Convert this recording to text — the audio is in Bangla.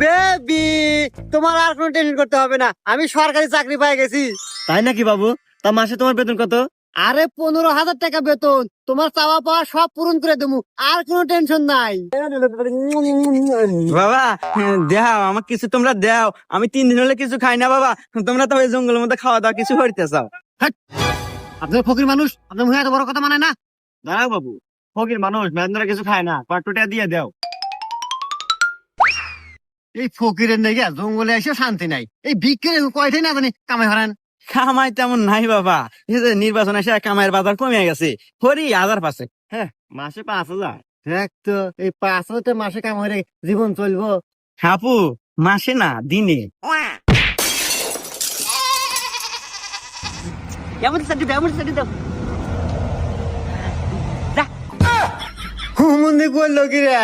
বেবি, তোমার আর কোনো টেনশন করতে হবে না, আমি সরকারি চাকরি পেয়ে গেছি। তাই নাকি বাবু? তা মাসে তোমার বেতন কত? আরে 15,000 টাকা বেতন, তোমার চাওয়া পাওয়া সব পূরণ করে দেবো, আর কোনো টেনশন নাই। বাবা দেও আমার কিছু, তোমরা দেও, আমি 3 দিন হলে কিছু খাই না বাবা। তোমরা তো ওই জঙ্গলের মধ্যে খাওয়া দাওয়া কিছু করতে চাও। আপনার ফকির মানুষ, আপনার মুখে এত বড় কথা মানে না। দাঁড়াও বাবু, ফকির মানুষ মেয়েরা কিছু খায় না, কয়েকটা দিয়ে দাও। এই ফকিরের নেই জঙ্গলে এসে শান্তি নাই, এই বিক্রি কয়টাই না জানি কামাই হারান। কামাই তেমন নাই বাবা, এই যে নির্বাচন এসে কামাইয়ের বাজার কমে গেছে, হরি 1000 পাশে। হ্যাঁ, মাসে 5,000। দেখ তো, এই 5 হাজার মাসে কামাই জীবন চলবো? হাপু, মাসে না দিনে। এমন সাথে দাও, এমন সাথে দাও। হুমন্দি করলো কি রে?